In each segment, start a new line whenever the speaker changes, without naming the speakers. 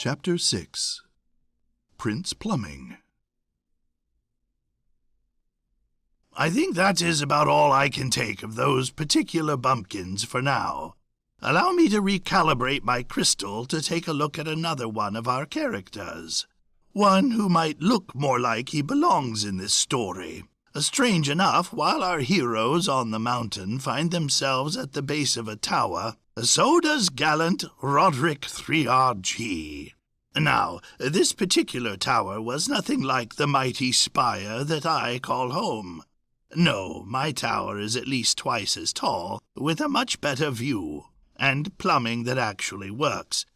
Chapter 6 Prince Plumbing.
I think that is about all I can take of those particular bumpkins for now. Allow me to recalibrate my crystal to take a look at another one of our characters. One who might look more like he belongs in this story. Strange enough, while our heroes on the mountain find themselves at the base of a tower, so does gallant Roderick 3RG. Now, this particular tower was nothing like the mighty spire that I call home. No, my tower is at least twice as tall, with a much better view, and plumbing that actually works.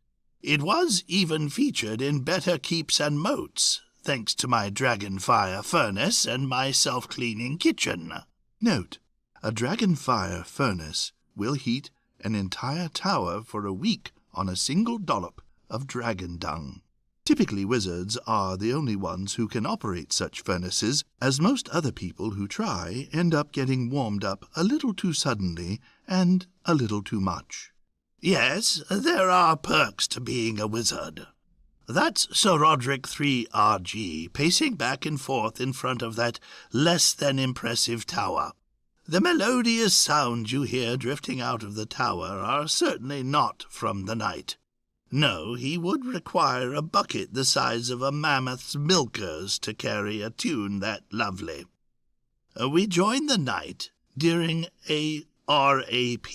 It was even featured in better keeps and moats, thanks to my dragonfire furnace and my self-cleaning kitchen.
Note: a dragonfire furnace will heat an entire tower for a week on a single dollop of dragon dung. Typically, wizards are the only ones who can operate such furnaces, as most other people who try end up getting warmed up a little too suddenly and a little too much.
Yes, there are perks to being a wizard. That's Sir Roderick 3RG pacing back and forth in front of that less-than-impressive tower. The melodious sounds you hear drifting out of the tower are certainly not from the night. No, he would require a bucket the size of a mammoth's milkers to carry a tune that lovely. We join the night during a RAP,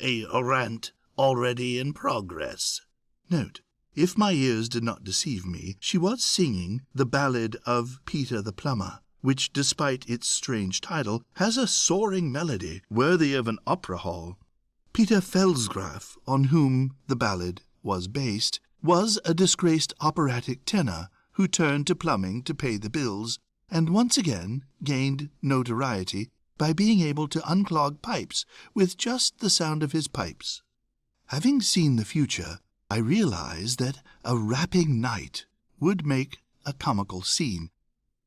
a rant already in progress.
Note: if my ears did not deceive me, she was singing the ballad of Peter the Plumber, which, despite its strange title, has a soaring melody worthy of an opera hall. Peter Felsgraf, on whom the ballad was based, was a disgraced operatic tenor who turned to plumbing to pay the bills, and once again gained notoriety by being able to unclog pipes with just the sound of his pipes. Having seen the future, I realized that a rapping night would make a comical scene.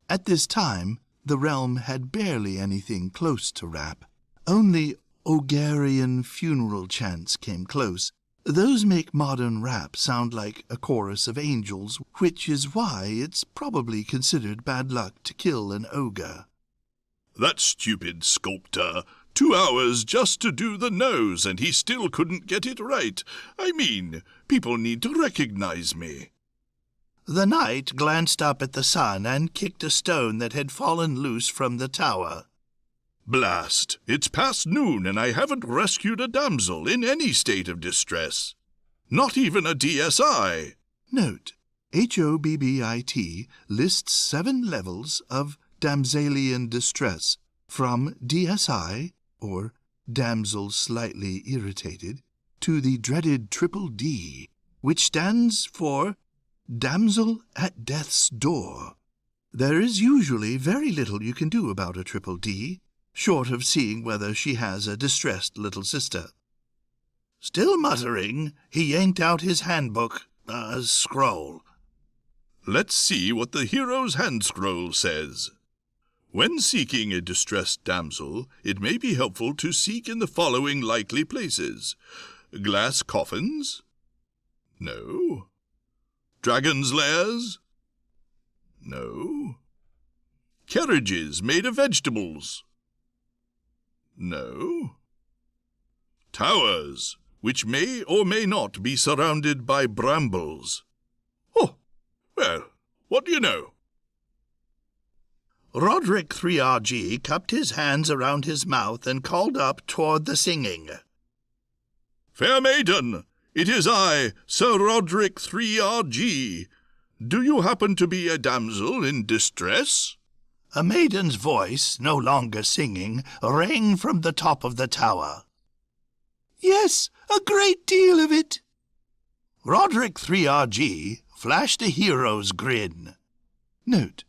At this time, the realm had barely anything close to rap. Only Ogarian funeral chants came close. Those make modern rap sound like a chorus of angels, which is why it's probably considered bad luck to kill an ogre.
That stupid sculptor. 2 hours just to do the nose, and he still couldn't get it right. I mean, people need to recognize me.
The knight glanced up at the sun and kicked a stone that had fallen loose from the tower.
Blast! It's past noon, and I haven't rescued a damsel in any state of distress. Not even a DSI.
Note: HOBBIT lists 7 levels of damselian distress, from DSI, or damsel slightly irritated, to the dreaded triple D, which stands for damsel at death's door. There is usually very little you can do about a triple D, short of seeing whether she has a distressed little sister.
Still muttering, he yanked out his handbook, scroll.
Let's see what the hero's hand scroll says. When seeking a distressed damsel, it may be helpful to seek in the following likely places: glass coffins? No. Dragons' lairs? No. Carriages made of vegetables? No. Towers, which may or may not be surrounded by brambles? Oh, well, what do you know?
Roderick 3RG cupped his hands around his mouth and called up toward the singing.
Fair maiden, it is I, Sir Roderick 3RG. Do you happen to be a damsel in distress?
A maiden's voice, no longer singing, rang from the top of the tower.
Yes, a great deal of it.
Roderick 3RG flashed a hero's grin.
Note: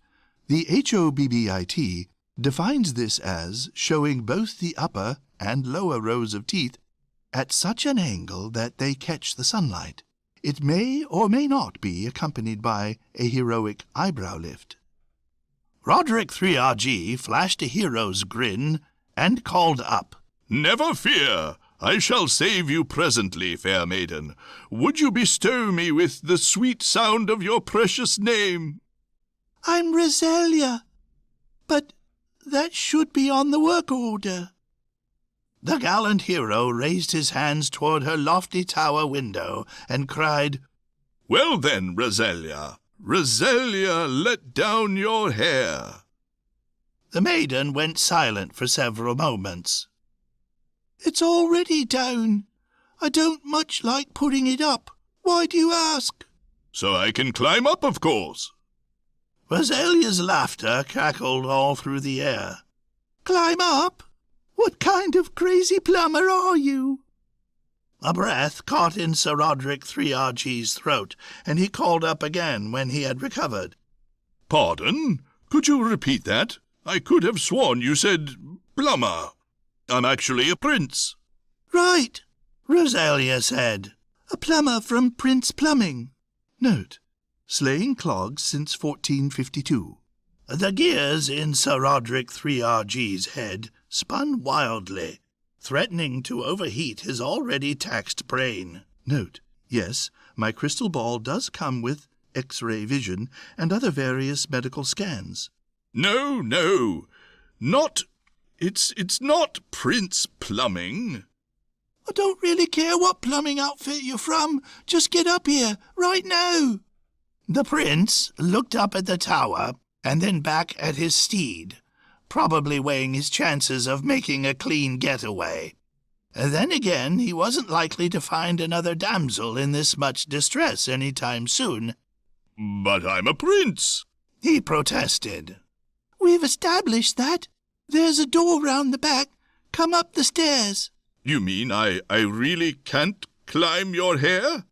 the HOBBIT defines this as showing both the upper and lower rows of teeth at such an angle that they catch the sunlight. It may or may not be accompanied by a heroic eyebrow lift.
Roderick 3RG flashed a hero's grin and called up.
Never fear! I shall save you presently, fair maiden. Would you bestow me with the sweet sound of your precious name?
I'm Rosalia, but that should be on the work order. The gallant hero raised his hands toward her lofty tower window and cried,
Well then, Rosalia, Rosalia, let down your hair.
The maiden went silent for several moments. It's already down. I don't much like putting it up. Why do you ask?
So I can climb up, of course.
Rosalia's laughter crackled all through the air. Climb up? What kind of crazy plumber are you? A breath caught in Sir Roderick 3RG's throat, and he called up again when he had recovered.
Pardon? Could you repeat that? I could have sworn you said plumber. I'm actually a prince.
Right, Rosalia said. A plumber from Prince Plumbing.
Note: slaying clogs since 1452.
The gears in Sir Roderick 3RG's head spun wildly, threatening to overheat his already taxed brain.
Note: yes, my crystal ball does come with X-ray vision and other various medical scans.
No, not... It's not Prince Plumbing.
I don't really care what plumbing outfit you're from. Just get up here, right now. The prince looked up at the tower and then back at his steed, probably weighing his chances of making a clean getaway. Then again, he wasn't likely to find another damsel in this much distress any time soon.
But I'm a prince,
he protested. We've established that. There's a door round the back. Come up the stairs.
You mean I really can't climb your hair?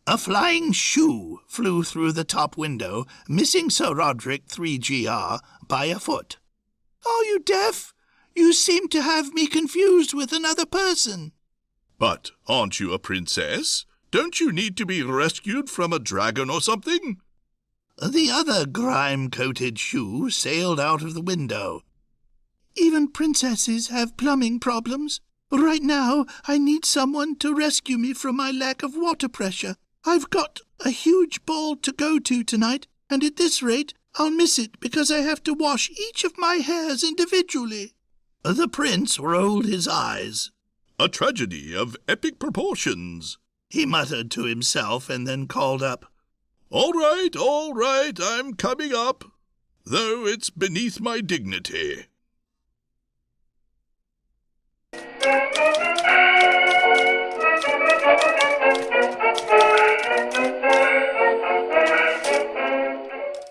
A flying shoe flew through the top window, missing Sir Roderick 3GR by a foot. Are you deaf? You seem to have me confused with another person.
But aren't you a princess? Don't you need to be rescued from a dragon or something?
The other grime-coated shoe sailed out of the window. Even princesses have plumbing problems. Right now, I need someone to rescue me from my lack of water pressure. I've got a huge ball to go to tonight, and at this rate, I'll miss it because I have to wash each of my hairs individually. The prince rolled his eyes.
A tragedy of epic proportions,
he muttered to himself and then called up.
All right, I'm coming up, though it's beneath my dignity.